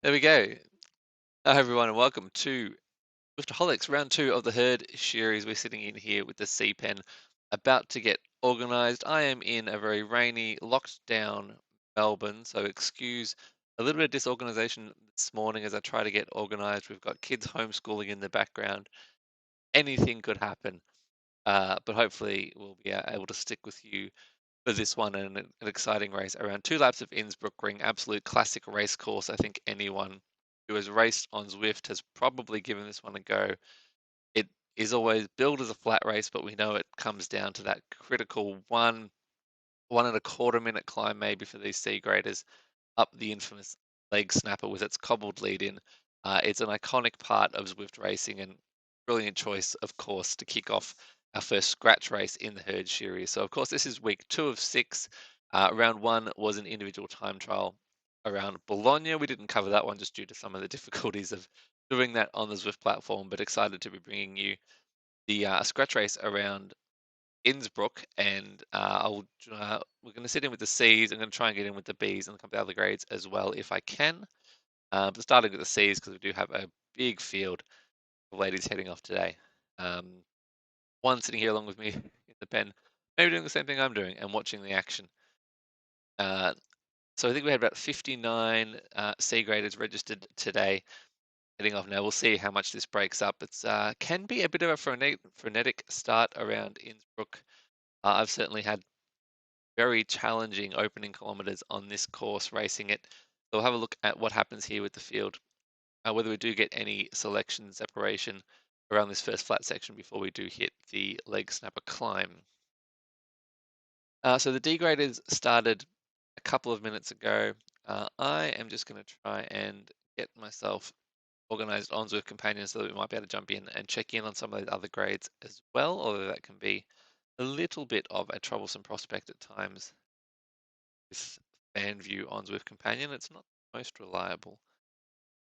There we go. Hi, everyone, and welcome to Liftaholics, round two of the herd SHEries. We're sitting in here with the C Pen, about to get organised. I am in a very rainy, locked down Melbourne, so excuse a little bit of disorganisation this morning as I try to get organised. We've got kids homeschooling in the background. Anything could happen, but hopefully we'll be able to stick with you for this one and an exciting race around 2 laps of Innsbruckring, absolute classic race course. I think anyone who has raced on Zwift has probably given this one a go. It is always billed as a flat race, but we know it comes down to that critical 1.25 minute climb maybe for these C graders up the infamous leg snapper with its cobbled lead in. It's an iconic part of Zwift racing and brilliant choice, of course, to kick off our first scratch race in the herd series. So, of course, this is week 2 of 6. Round one was an individual time trial around Bologna. We didn't cover that one just due to some of the difficulties of doing that on the Zwift platform, but excited to be bringing you the scratch race around Innsbruck, and we're going to sit in with the C's. I'm going to try and get in with the B's and a couple of other grades as well if I can. But starting with the C's because we do have a big field of ladies heading off today. Um, One sitting here along with me in the pen, maybe doing the same thing I'm doing and watching the action. Uh, so I think we had about 59 C graders registered today. Heading off now. We'll see how much this breaks up. It's can be a bit of a frenetic start around Innsbruck. I've certainly had very challenging opening kilometers on this course racing it. So we'll have a look at what happens here with the field, whether we do get any selection separation around this first flat section before we do hit the leg snapper climb. So the degraders started a couple of minutes ago. I am just going to try and get myself organized on Zwift Companion so that we might be able to jump in and check in on some of those other grades as well, although that can be a little bit of a troublesome prospect at times with fan view on Zwift Companion. It's not the most reliable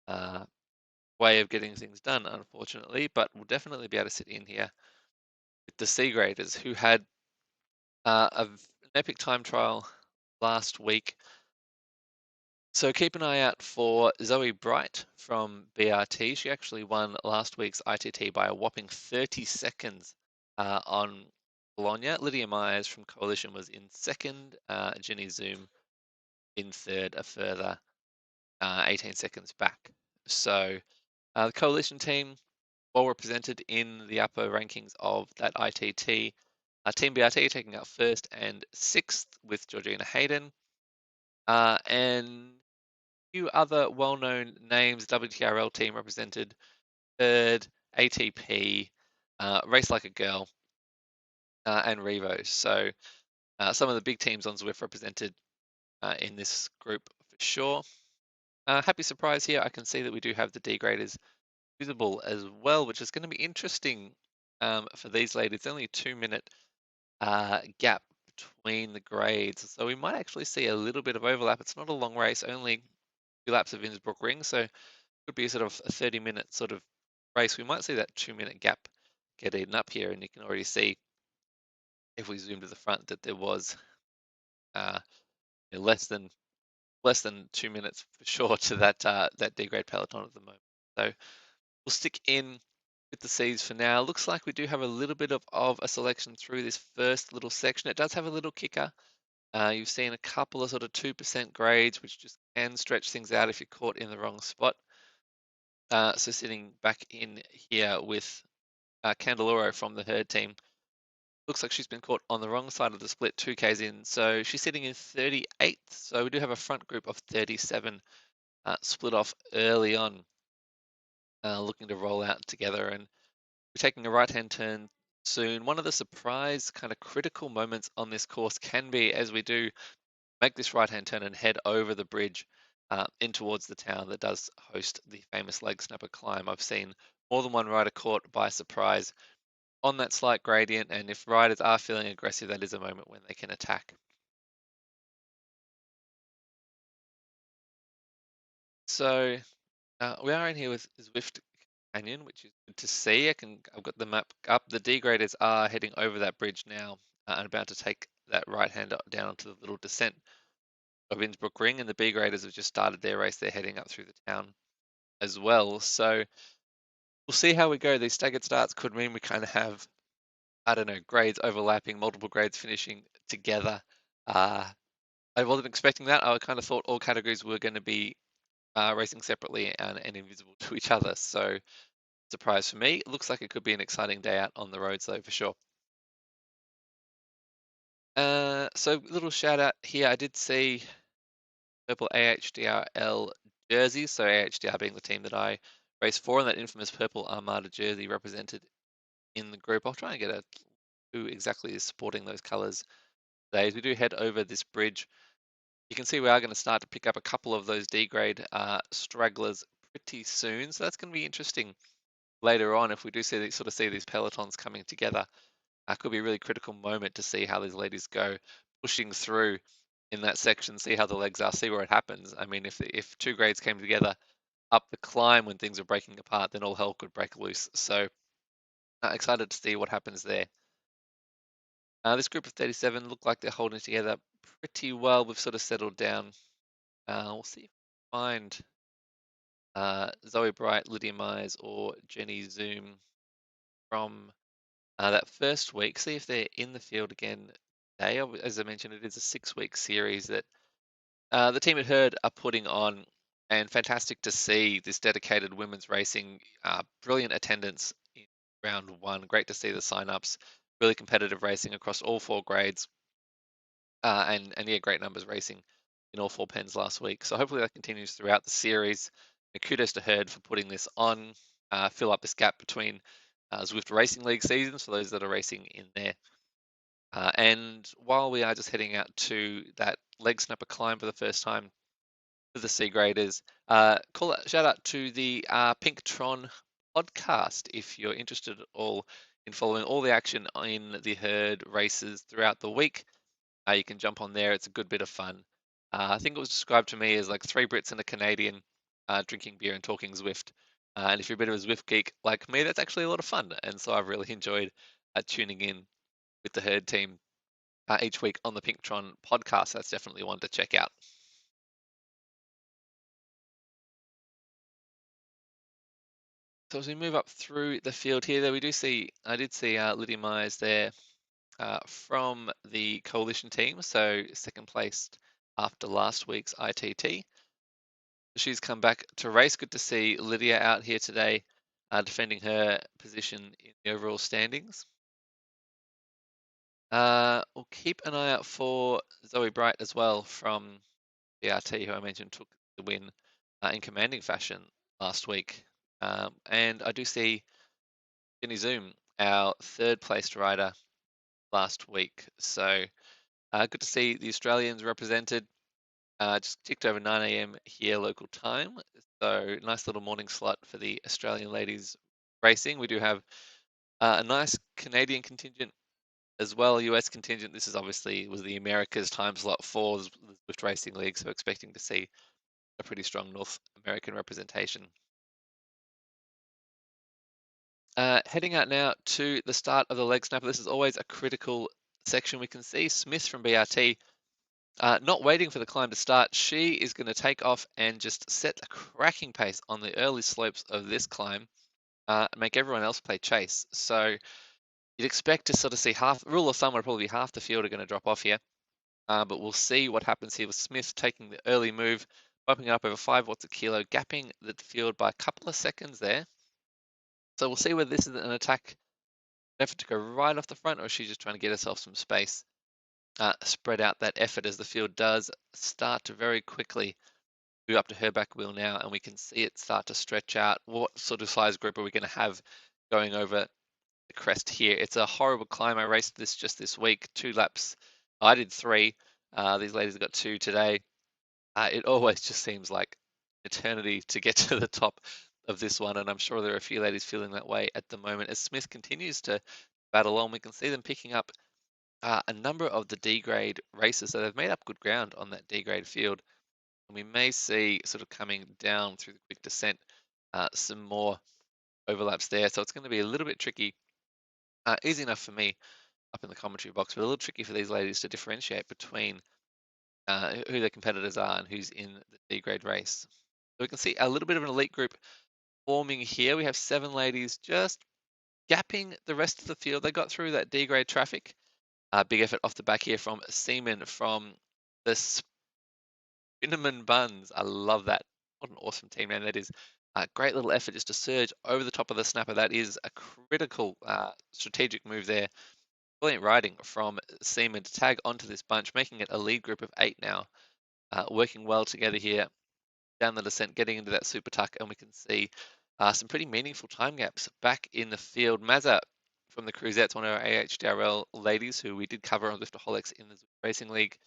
uh, way of getting things done, unfortunately, but we'll definitely be able to sit in here with the C graders who had an epic time trial last week. So keep an eye out for Zoe Bright from BRT. She actually won last week's ITT by a whopping 30 seconds on Bologna. Lydia Myers from Coalition was in second. Jenny Zoom in third, a further 18 seconds back. So the Coalition team, well represented in the upper rankings of that ITT. Team BRT taking out first and sixth with Georgina Hayden. And a few other well-known names, WTRL team represented third, ATP, Race Like a Girl, and Revo. So some of the big teams on Zwift represented in this group for sure. Happy surprise here. I can see that we do have the degraders visible as well, which is going to be interesting for these ladies. It's only a 2 minute gap between the grades, so we might actually see a little bit of overlap. It's not a long race, only 2 laps of Innsbruckring, so it could be a sort of a 30-minute sort of race. We might see that 2 minute gap get eaten up here, and you can already see if we zoom to the front that there was uh, less than 2 minutes for sure to that degrade peloton at the moment. So we'll stick in with the C's for now. Looks like we do have a little bit of a selection through this first little section. It does have a little kicker. You've seen a couple of sort of 2% grades, which just can stretch things out if you're caught in the wrong spot. So sitting back in here with Candeloro from the herd team. Looks like she's been caught on the wrong side of the split 2Ks in. So she's sitting in 38th. So we do have a front group of 37 split off early on, looking to roll out together. And we're taking a right-hand turn soon. One of the surprise kind of critical moments on this course can be as we do make this right-hand turn and head over the bridge in towards the town that does host the famous leg snapper climb. I've seen more than one rider caught by surprise on that slight gradient, and if riders are feeling aggressive, that is a moment when they can attack. So we are in here with Zwift Canyon, which is good to see. I've got the map up. The degraders are heading over that bridge now and about to take that right hand down to the little descent of Innsbruckring, and the B graders have just started their race. They're heading up through the town as well. So we'll see how we go. These staggered starts could mean we kind of have, I don't know, grades overlapping, multiple grades finishing together. Uh, I wasn't expecting that. I kind of thought all categories were going to be racing separately and invisible to each other. So surprise for me. It looks like it could be an exciting day out on the roads though, for sure. So little shout out here. I did see purple AHDRL jerseys. So AHDR being the team that I race for, and that infamous purple Armada jersey represented in the group. I'll try and get a who exactly is sporting those colours today. As we do head over this bridge, you can see we are going to start to pick up a couple of those D grade stragglers pretty soon. So that's going to be interesting later on if we do see these, sort of see these pelotons coming together. Could be a really critical moment to see how these ladies go pushing through in that section, see how the legs are, see where it happens. I mean, if two grades came together up the climb when things are breaking apart, then all hell could break loose. So excited to see what happens there. This group of 37 look like they're holding together pretty well. We've sort of settled down. We'll see if we find Zoe Bright, Lydia Myers, or Jenny Zoom from that first week. See if they're in the field again today. As I mentioned, it is a 6-week series that the team at Herd are putting on, and fantastic to see this dedicated women's racing. Brilliant attendance in round one. Great to see the sign-ups. Really competitive racing across all 4 grades, and yeah, great numbers racing in all 4 pens last week. So hopefully that continues throughout the series. And kudos to Herd for putting this on, fill up this gap between Zwift Racing League seasons for those that are racing in there. And while we are just heading out to that leg snapper climb for the first time for the C graders, shout out to the Pinktron podcast if you're interested at all in following all the action in the Herd races throughout the week. You can jump on there. It's a good bit of fun. I think it was described to me as like 3 Brits and a Canadian drinking beer and talking Zwift. And if you're a bit of a Zwift geek like me, that's actually a lot of fun. And so I've really enjoyed tuning in with the Herd team each week on the Pinktron podcast. That's definitely one to check out. So as we move up through the field here, there we do see, I did see Lydia Myers there from the coalition team, so second placed after last week's ITT. She's come back to race. Good to see Lydia out here today, defending her position in the overall standings. We'll keep an eye out for Zoe Bright as well from BRT, who I mentioned took the win in commanding fashion last week. And I do see Jenny Zoom, our third placed rider last week. So good to see the Australians represented. Just ticked over 9 a.m. here local time. So nice little morning slot for the Australian ladies racing. We do have a nice Canadian contingent as well, US contingent. This is obviously was the Americas time slot for the Swift Racing League, so expecting to see a pretty strong North American representation. Heading out now to the start of the leg snapper. This is always a critical section. We can see Smith from BRT not waiting for the climb to start. She is going to take off and just set a cracking pace on the early slopes of this climb, and make everyone else play chase. So you'd expect to sort of see half, rule of thumb would probably be half the field are going to drop off here. But we'll see what happens here with Smith taking the early move, bumping it up over 5 watts a kilo, gapping the field by a couple of seconds there. So we'll see whether this is an attack effort to go right off the front, or is she just trying to get herself some space, spread out that effort as the field does start to very quickly move up to her back wheel now, and we can see it start to stretch out. What sort of size group are we going to have going over the crest here? It's a horrible climb. I raced this just this week, 2 laps. I did 3. These ladies got 2 today. It always just seems like eternity to get to the top of this one, and I'm sure there are a few ladies feeling that way at the moment. As Smith continues to battle on, we can see them picking up a number of the D grade races. So they've made up good ground on that D grade field. And we may see sort of coming down through the quick descent some more overlaps there. So it's going to be a little bit tricky. Easy enough for me up in the commentary box, but a little tricky for these ladies to differentiate between who their competitors are and who's in the D grade race. So we can see a little bit of an elite group forming here. We have 7 ladies just gapping the rest of the field. They got through that D grade traffic. Big effort off the back here from Seaman from the Cinnamon Buns. I love that. What an awesome team name that is. Great little effort just to surge over the top of the snapper. That is a critical strategic move there. Brilliant riding from Seaman to tag onto this bunch, making it a lead group of 8 now. Working well together here down the descent, getting into that super tuck, and we can see some pretty meaningful time gaps back in the field. Mazza from the Cruisettes, one of our AHDRL ladies who we did cover on Liftaholics in the Racing League,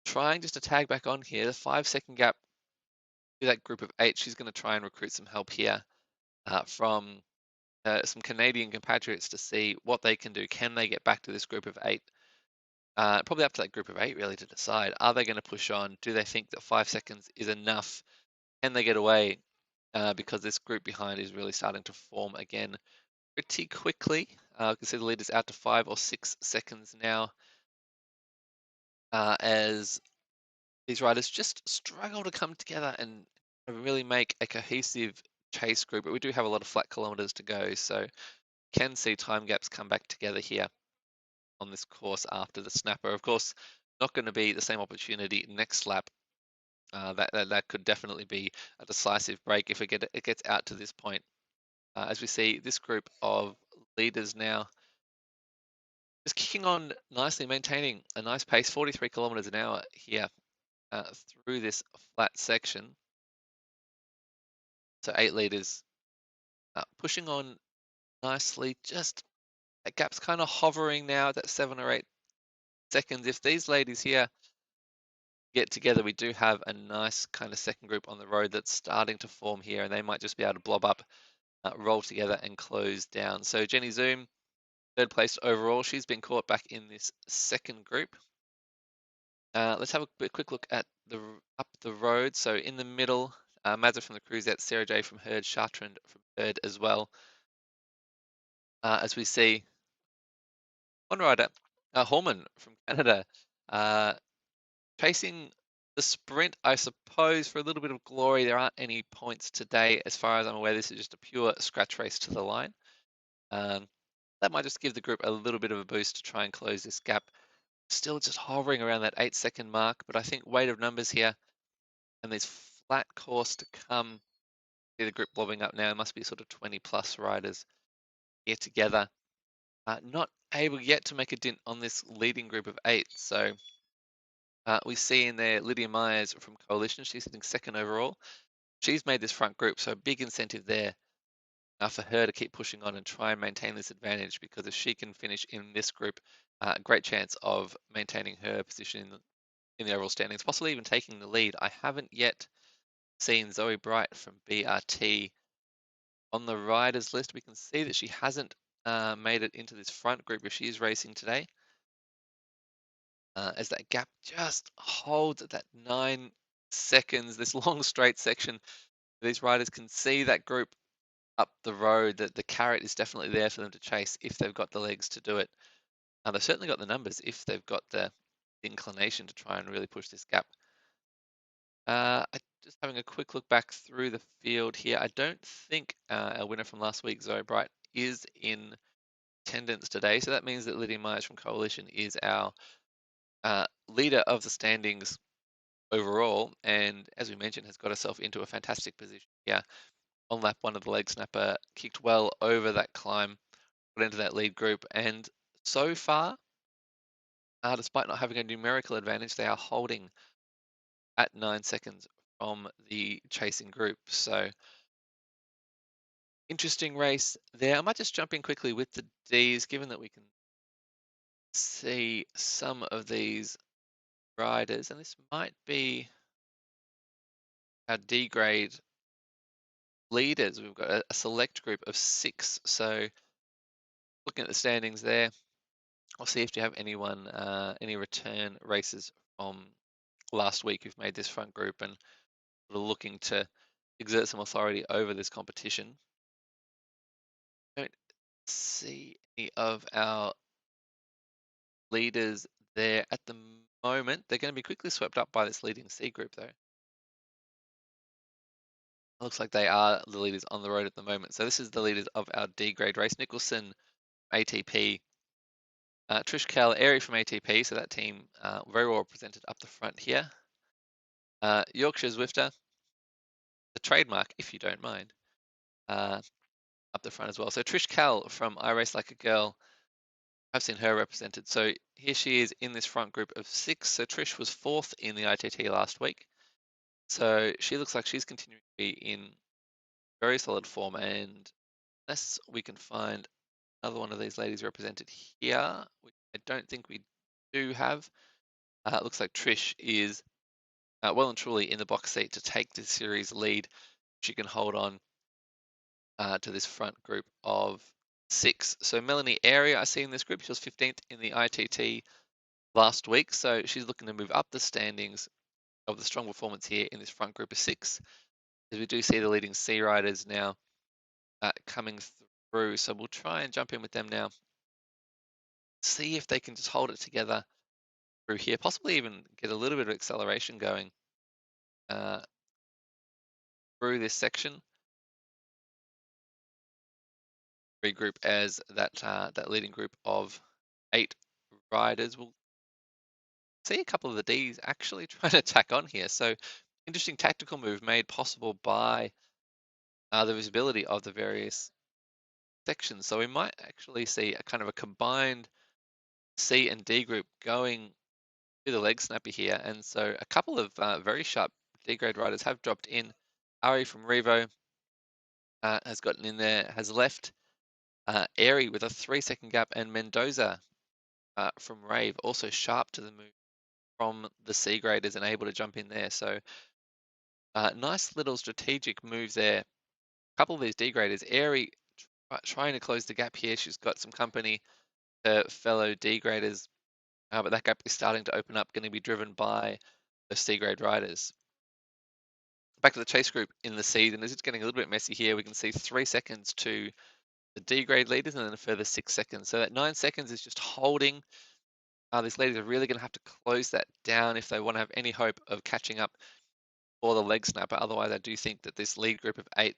trying just to tag back on here. The 5 second gap to that group of 8. She's going to try and recruit some help here from some Canadian compatriots to see what they can do. Can they get back to this group of 8? Probably up to that group of 8 really to decide. Are they going to push on? Do they think that 5 seconds is enough? Can they get away? Because this group behind is really starting to form again pretty quickly. You can see the leaders out to 5 or 6 seconds now, as these riders just struggle to come together and really make a cohesive chase group. But we do have a lot of flat kilometers to go, so can see time gaps come back together here on this course after the snapper. Of course, not going to be the same opportunity next lap. That could definitely be a decisive break if it gets out to this point. As we see this group of leaders now just kicking on nicely, maintaining a nice pace, 43 kilometers an hour here through this flat section. So 8 leaders pushing on nicely, just that gap's kind of hovering now at that 7 or 8 seconds. If these ladies here get together, we do have a nice kind of second group on the road that's starting to form here, and they might just be able to blob up, roll together and close down. So Jenny Zoom, third place overall. She's been caught back in this second group. Let's have a quick look at up the road. So in the middle, Mazza from the Cruisette, Sarah J from Herd, Chartrand from Herd as well. As we see one rider, Horman from Canada, chasing the sprint, I suppose, for a little bit of glory. There aren't any points today. As far as I'm aware, this is just a pure scratch race to the line. That might just give the group a little bit of a boost to try and close this gap. Still just hovering around that 8 second mark, but I think weight of numbers here and this flat course to come. See the group blobbing up now. It must be sort of 20 plus riders here together. Not able yet to make a dent on this leading group of 8. So we see in there Lydia Myers from Coalition. She's sitting second overall. She's made this front group, so a big incentive there for her to keep pushing on and try and maintain this advantage, because if she can finish in this group, great chance of maintaining her position in the overall standings, possibly even taking the lead. I haven't yet seen Zoe Bright from BRT on the riders list. We can see that she hasn't made it into this front group if she is racing today, as that gap just holds at that 9 seconds, this long straight section. These riders can see that group up the road, that the carrot is definitely there for them to chase if they've got the legs to do it. They've certainly got the numbers if they've got the inclination to try and really push this gap. Just having a quick look back through the field here. I don't think our winner from last week, Zoe Bright, is in attendance today. So that means that Lydia Myers from Coalition is our leader of the standings overall. And as we mentioned, has got herself into a fantastic position here. On lap 1 of the leg snapper, kicked well over that climb, got into that lead group. And so far, despite not having a numerical advantage, they are holding at 9 seconds from the chasing group. So interesting race there. I might just jump in quickly with the Ds, given that we can see some of these riders, and this might be our D grade leaders. We've got a select group of 6. So looking at the standings there, I'll see if you have anyone, any return races from last week who've made this front group and are looking to exert some authority over this competition. Don't see any of our leaders there at the moment. They're going to be quickly swept up by this leading C group, though. Looks like they are the leaders on the road at the moment. So this is the leaders of our D grade race. Nicholson, ATP, Trish Kell, Airy from ATP. So that team very well represented up the front here. Yorkshire Zwifter, the trademark, if you don't mind, up the front as well. So Trish Kell from I Race Like a Girl, I've seen her represented. So here she is in this front group of 6. So Trish was 4th in the ITT last week. So she looks like she's continuing to be in very solid form. And unless we can find another one of these ladies represented here, which I don't think we do have, it looks like Trish is well and truly in the box seat to take this series lead. She can hold on to this front group of 6. So Melanie Area, I see in this group, she was 15th in the ITT last week. So she's looking to move up the standings of the strong performance here in this front group of 6. As we do see the leading C riders now coming through. So we'll try and jump in with them now. See if they can just hold it together through here, possibly even get a little bit of acceleration going uh, through this section. Regroup as that leading group of 8 riders. We'll see a couple of the Ds actually trying to tack on here. So interesting tactical move made possible by the visibility of the various sections. So we might actually see a kind of a combined C and D group going to the leg snapper here. And so a couple of very sharp D grade riders have dropped in. Ari from Revo has gotten in there, has left. Airy with a 3-second gap, and Mendoza from Rave also sharp to the move from the C graders and able to jump in there. So nice little strategic moves there. A couple of these D graders. Airy trying to close the gap here. She's got some company, her fellow D graders, but that gap is starting to open up, going to be driven by the C grade riders. Back to the chase group in the season, as it's getting a little bit messy here, we can see 3 seconds to the D grade leaders and then a further 6 seconds. So that 9 seconds is just holding. These ladies are really going to have to close that down if they want to have any hope of catching up for the leg snapper. Otherwise, I do think that this lead group of 8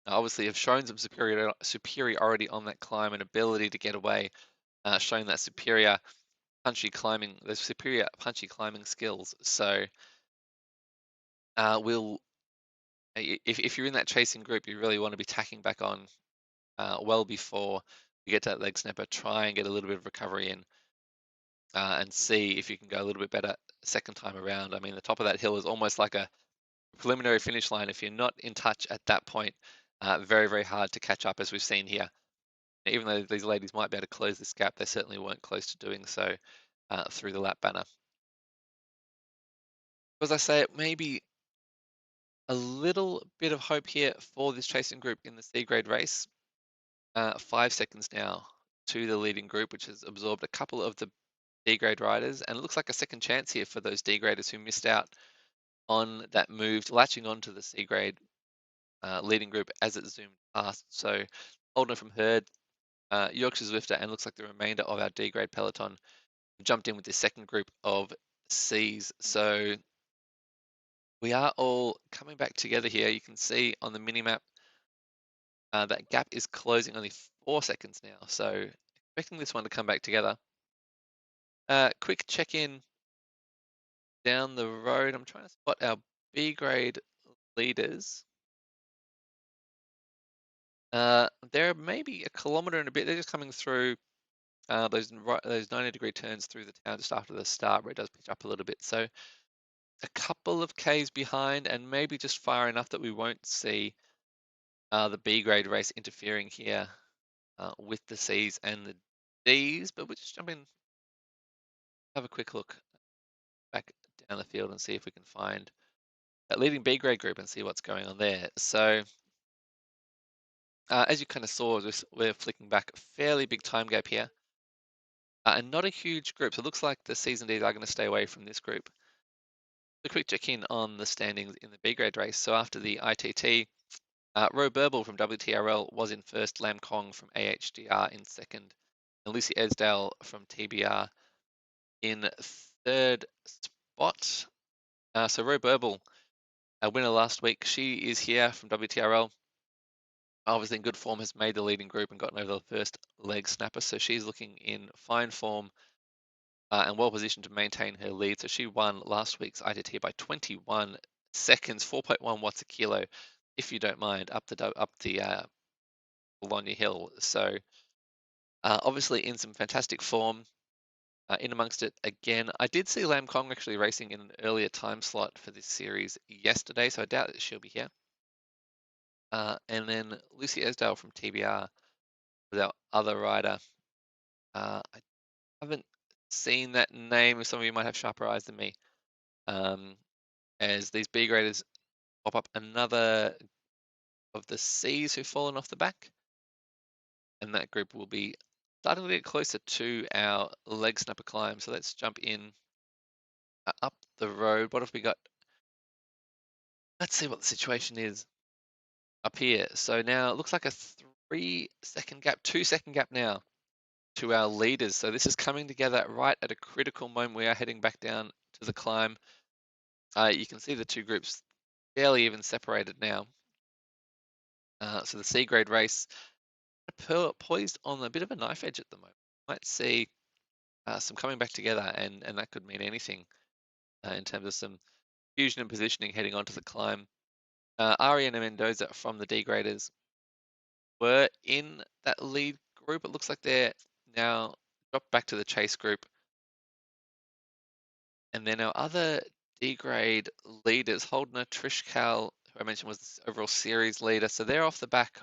obviously have shown some superiority on that climb and ability to get away, showing that superior punchy climbing, the superior punchy climbing skills. So if you're in that chasing group, you really want to be tacking back on well before you get to that leg snapper. Try and get a little bit of recovery in and see if you can go a little bit better second time around. I mean, the top of that hill is almost like a preliminary finish line. If you're not in touch at that point, very, very hard to catch up, as we've seen here. Even though these ladies might be able to close this gap, they certainly weren't close to doing so through the lap banner. As I say, it may be a little bit of hope here for this chasing group in the C grade race. 5 seconds now to the leading group, which has absorbed a couple of the D grade riders, and it looks like a second chance here for those D graders who missed out on that move, latching onto the C grade leading group as it zoomed past. So Holden from Hurd, Yorkshire Zwifter, and looks like the remainder of our D grade peloton jumped in with this second group of Cs. So we are all coming back together here. You can see on the mini map that gap is closing only 4 seconds now. So expecting this one to come back together. Quick check-in down the road. I'm trying to spot our B grade leaders. They're maybe a kilometre and a bit. They're just coming through those 90-degree turns through the town just after the start, where it does pitch up a little bit. So a couple of Ks behind, and maybe just far enough that we won't see the B grade race interfering here with the Cs and the Ds. But we'll just jump in, have a quick look back down the field and see if we can find that leading B grade group and see what's going on there. So as you kind of saw, we're flicking back a fairly big time gap here. And not a huge group. So it looks like the Cs and Ds are going to stay away from this group. A quick check-in on the standings in the B grade race. So after the ITT, Ro Burble from WTRL was in first, Lam Kong from AHDR in second, and Lucy Esdale from TBR in third spot. So Ro Burble, a winner last week. She is here from WTRL. Obviously in good form, has made the leading group and gotten over the first leg snapper. So she's looking in fine form and well positioned to maintain her lead. So she won last week's ITT by 21 seconds, 4.1 watts a kilo, if you don't mind, up the Bologna Hill. So obviously in some fantastic form. In amongst it again, I did see Lam Kong actually racing in an earlier time slot for this series yesterday, so I doubt that she'll be here. And then Lucy Esdale from TBR was our other rider. I haven't seen that name. Some of you might have sharper eyes than me. As these B graders pop up, another of the C's who've fallen off the back, and that group will be starting to get closer to our leg snapper climb. So let's jump in up the road. What have we got? Let's see what the situation is up here. So now it looks like a 3-second gap, 2-second gap now to our leaders. So this is coming together right at a critical moment. We are heading back down to the climb. You can see the two groups fairly even separated now. So the C grade race poised on a bit of a knife edge at the moment. Might see some coming back together, and that could mean anything in terms of some fusion and positioning heading onto the climb. Ariana Mendoza from the D graders were in that lead group. It looks like they're now dropped back to the chase group. And then our other D grade leaders, Holdner, Trish Cal, who I mentioned was the overall series leader. So they're off the back,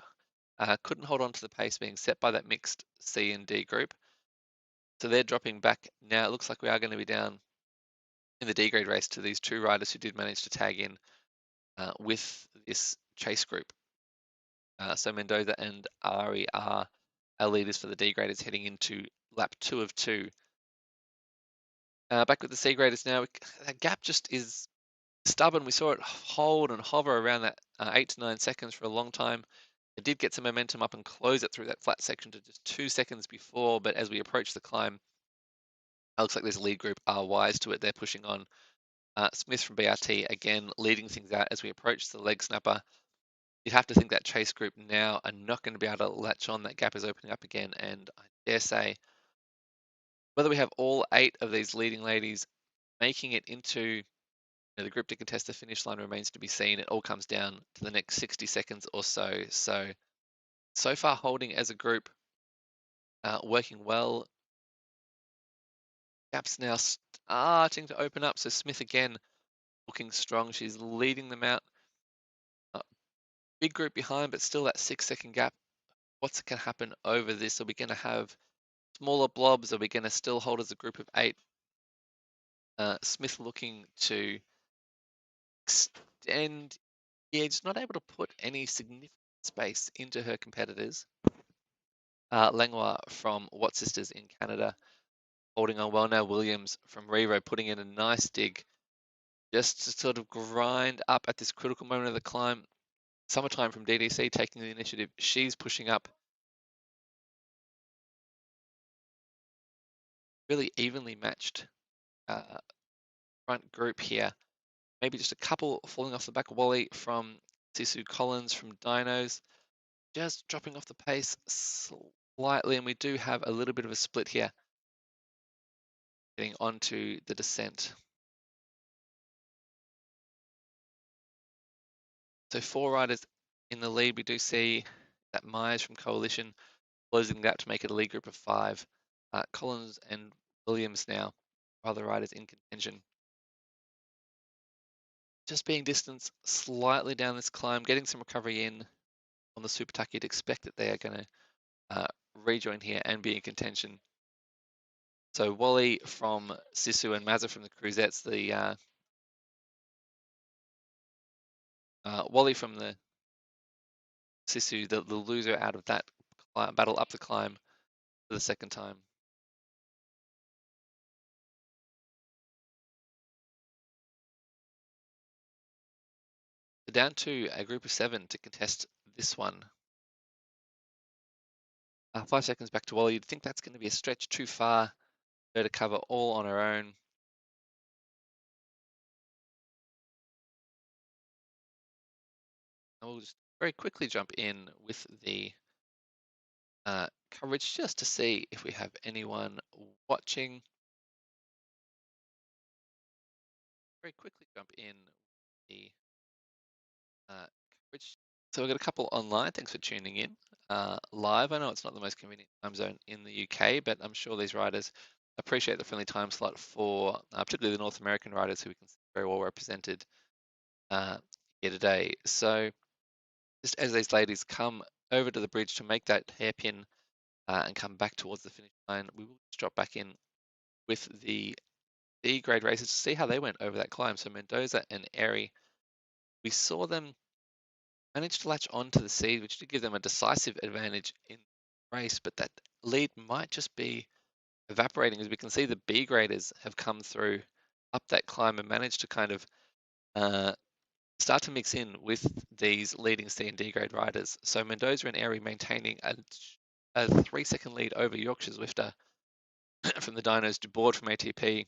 couldn't hold on to the pace being set by that mixed C and D group. So they're dropping back now. It looks like we are going to be down in the D grade race to these two riders who did manage to tag in with this chase group. So Mendoza and Ari are our leaders for the D graders heading into lap 2 of 2. Back with the C graders now, that gap just is stubborn. We saw it hold and hover around that 8 to 9 seconds for a long time. It did get some momentum up and close it through that flat section to just 2 seconds before, but as we approach the climb, it looks like this lead group are wise to it. They're pushing on. Smith from BRT again leading things out as we approach the leg snapper. You'd have to think that chase group now are not going to be able to latch on. That gap is opening up again, and I dare say whether we have all 8 of these leading ladies making it into the group to contest the finish line remains to be seen. It all comes down to the next 60 seconds or so. So far holding as a group, working well. Gaps now starting to open up. So Smith again looking strong. She's leading them out. Big group behind, but still that 6-second gap. What's going to happen over this? Are we going to have smaller blobs? Are we going to still hold as a group of 8? Smith looking to extend. Yeah, just not able to put any significant space into her competitors. Langlois from Watt Sisters in Canada holding on well now. Williams from Revo putting in a nice dig just to sort of grind up at this critical moment of the climb. Summertime from DDC taking the initiative. She's pushing up. Really evenly matched front group here. Maybe just a couple falling off the back. Wally from Sisu, Collins from Dinos, just dropping off the pace slightly, and we do have a little bit of a split here getting onto the descent. So 4 riders in the lead. We do see that Myers from Coalition closing that to make it a lead group of 5. Collins and Williams now, other riders in contention. Just being distanced slightly down this climb, getting some recovery in on the super tuck. You'd expect that they are going to rejoin here and be in contention. So Wally from Sisu and Mazza from the Cruzettes, Wally from the Sisu, the loser out of that battle up the climb for the second time. So down to a group of 7 to contest this one. 5 seconds back to Wally. You'd think that's going to be a stretch too far for her to cover all on her own. I will just very quickly jump in with the coverage just to see if we have anyone watching. Very quickly jump in the coverage. So we've got a couple online. Thanks for tuning in live. I know it's not the most convenient time zone in the UK, but I'm sure these riders appreciate the friendly time slot for particularly the North American riders who we can see very well represented uh, here today. So just as these ladies come over to the bridge to make that hairpin and come back towards the finish line, we will just drop back in with the D grade races to see how they went over that climb. So Mendoza and Airy, we saw them manage to latch on to the seed, which did give them a decisive advantage in the race, but that lead might just be evaporating as we can see the B graders have come through up that climb and managed to kind of uh, start to mix in with these leading C and D grade riders. So Mendoza and Airy maintaining a 3 second lead over Yorkshire Zwifter from the Dinos to board from ATP,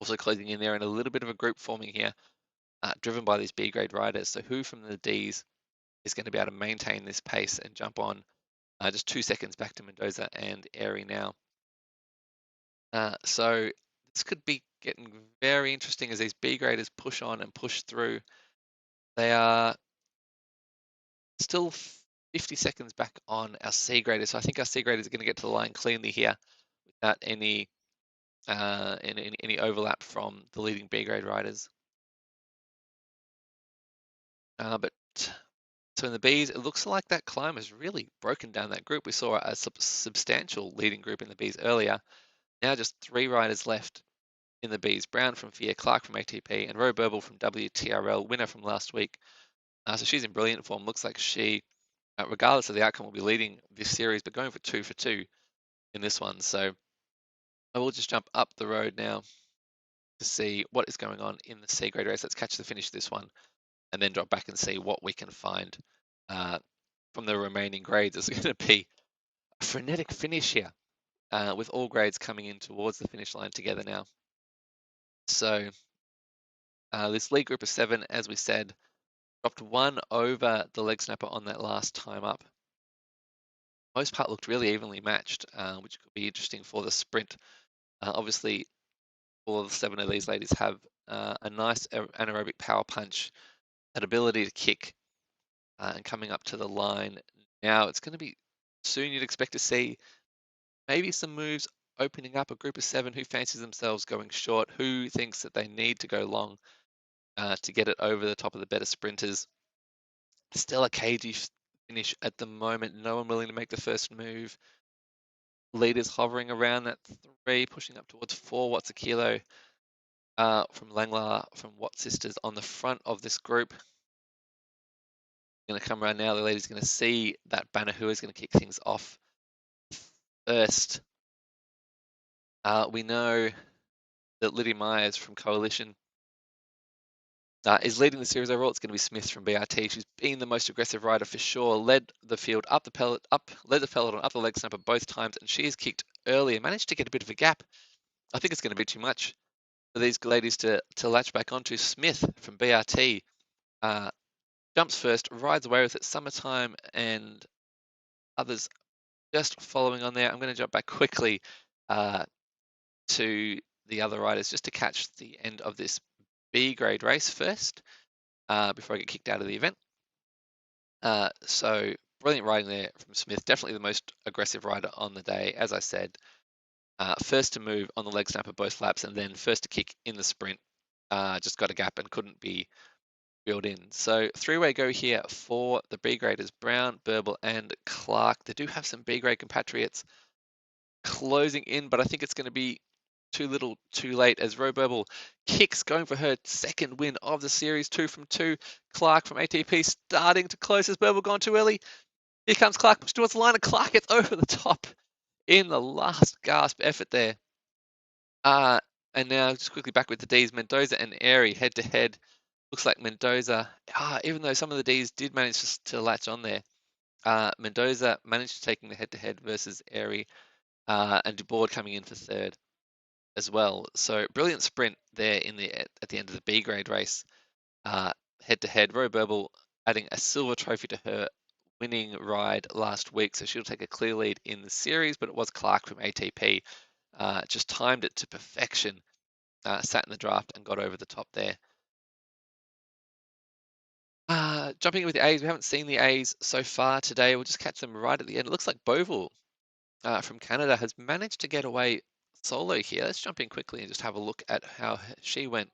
also closing in there and a little bit of a group forming here, driven by these B grade riders. So who from the Ds is going to be able to maintain this pace and jump on just 2 seconds back to Mendoza and Airy now. So this could be getting very interesting as these B graders push on and push through. They are still 50 seconds back on our C graders. So I think our C graders are going to get to the line cleanly here without any overlap from the leading B grade riders. But so in the Bs, it looks like that climb has really broken down that group. We saw a substantial leading group in the Bs earlier. Now just 3 riders left in the Bs. Brown from FIA, Clark from ATP, and Ro Burble from WTRL, winner from last week. So she's in brilliant form. Looks like she, regardless of the outcome, will be leading this series, but going for 2 for 2 in this one. So I will just jump up the road now to see what is going on in the C grade race. Let's catch the finish of this one and then drop back and see what we can find from the remaining grades. It's going to be a frenetic finish here with all grades coming in towards the finish line together now. So this lead group of 7, as we said, dropped 1 over the leg snapper on that last time up. Most part looked really evenly matched, which could be interesting for the sprint. Obviously, all of the 7 of these ladies have a nice anaerobic power punch, that ability to kick, and coming up to the line. Now it's going to be soon you'd expect to see maybe some moves opening up a group of 7 who fancies themselves going short, who thinks that they need to go long to get it over the top of the better sprinters. Still a cagey finish at the moment. No one willing to make the first move. Leaders hovering around that 3, pushing up towards 4 watts a kilo from Langlar, from Watt Sisters on the front of this group. Going to come around now. The leader's going to see that banner who is going to kick things off first. We know that Lydia Myers from Coalition is leading the series overall. It's going to be Smith from BRT. She's been the most aggressive rider for sure. Led the field up the pellet, led the peloton up the leg snapper both times, and she has kicked early and managed to get a bit of a gap. I think it's going to be too much for these ladies to latch back onto. Smith from BRT jumps first, rides away with it. Summertime and others just following on there. I'm going to jump back quickly to the other riders just to catch the end of this B grade race first before I get kicked out of the event. So brilliant riding there from Smith. Definitely the most aggressive rider on the day, as I said. First to move on the leg snapper both laps, and then first to kick in the sprint. Just got a gap and couldn't be reeled in. So 3-way go here for the B graders, Brown, Burble, and Clark. They do have some B grade compatriots closing in, but I think it's going to be too little too late as Ro Burble kicks, going for her 2nd win of the series, 2 from 2. Clark from ATP starting to close. Has Burble gone too early? Here comes Clark, pushed towards the line, and Clark gets over the top in the last gasp effort there. And now just quickly back with the Ds, Mendoza and Airy head to head. Looks like Mendoza, even though some of the Ds did manage to latch on there, Mendoza managed to taking the head to head versus Airy, and Dubord coming in for 3rd as well. So brilliant sprint there at the end of the B grade race. Head to head, Ro Burble adding a silver trophy to her winning ride last week. So she'll take a clear lead in the series, but it was Clark from ATP. Just timed it to perfection, sat in the draft and got over the top there. Jumping in with the A's, we haven't seen the A's so far today. We'll just catch them right at the end. It looks like Boville from Canada has managed to get away solo here. Let's jump in quickly and just have a look at how she went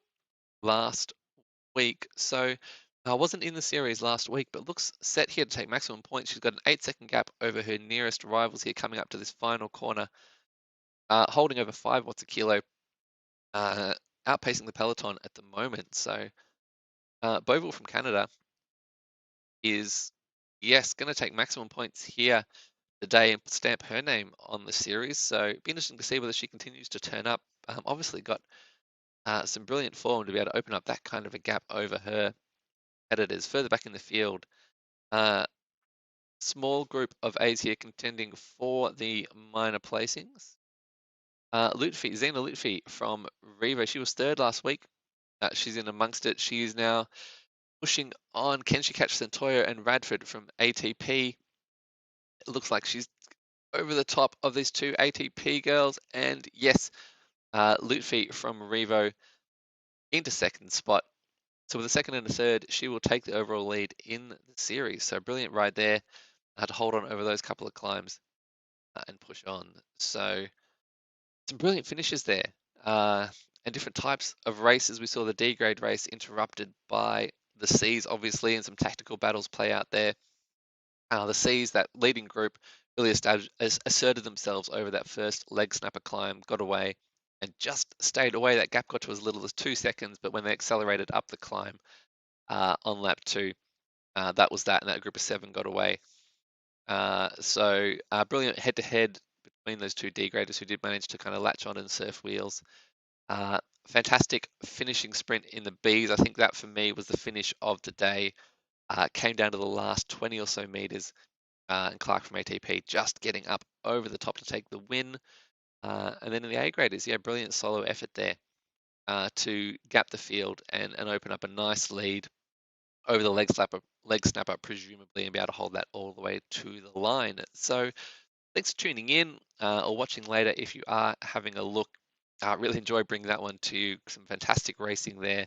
last week. So wasn't in the series last week, but looks set here to take maximum points. She's got an 8-second gap over her nearest rivals here coming up to this final corner, holding over 5 watts a kilo, uh, outpacing the peloton at the moment. So Boville from Canada is, yes, going to take maximum points here today and stamp her name on the series. So it'd be interesting to see whether she continues to turn up. Obviously got some brilliant form to be able to open up that kind of a gap over her competitors further back in the field. Uh, Small group of A's here contending for the minor placings. Zena Lutfi from Revo, she was third last week. She's in amongst it. She is now pushing on. Can she catch Centoya and Radford from ATP? It looks like she's over the top of these two ATP girls. And yes, Lutfi from Revo into second spot. So with a second and a third, she will take the overall lead in the series. So brilliant ride there. To hold on over those couple of climbs and push on. So some brilliant finishes there. And different types of races. We saw the D grade race interrupted by the C's, obviously, and some tactical battles play out there. The C's, that leading group, really asserted themselves over that first leg snapper climb, got away, and just stayed away. That gap got to as little as 2 seconds, but when they accelerated up the climb on lap 2, that was that, and that group of 7 got away. Brilliant head-to-head between those two degraders who did manage to kind of latch on and surf wheels. Fantastic finishing sprint in the Bs. I think that for me was the finish of the day. Came down to the last 20 or so meters, and Clark from ATP just getting up over the top to take the win. And then in the A graders, yeah, brilliant solo effort there to gap the field and open up a nice lead over the leg snapper, presumably, and be able to hold that all the way to the line. So thanks for tuning in or watching later if you are having a look. Really enjoy bringing that one to you. Some fantastic racing there.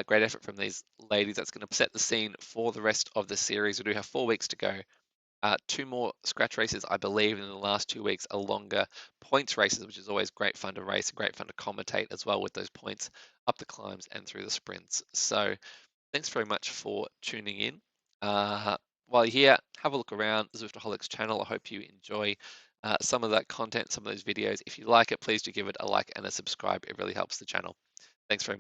Great effort from these ladies. That's going to set the scene for the rest of the series. We do have 4 weeks to go. 2 more scratch races, I believe, in the last 2 weeks are longer points races, which is always great fun to race and great fun to commentate as well with those points up the climbs and through the sprints. So thanks very much for tuning in. While you're here, have a look around the Zwiftaholics channel. I hope you enjoy some of that content, some of those videos. If you like it, please do give it a like and a subscribe. It really helps the channel. Thanks very much.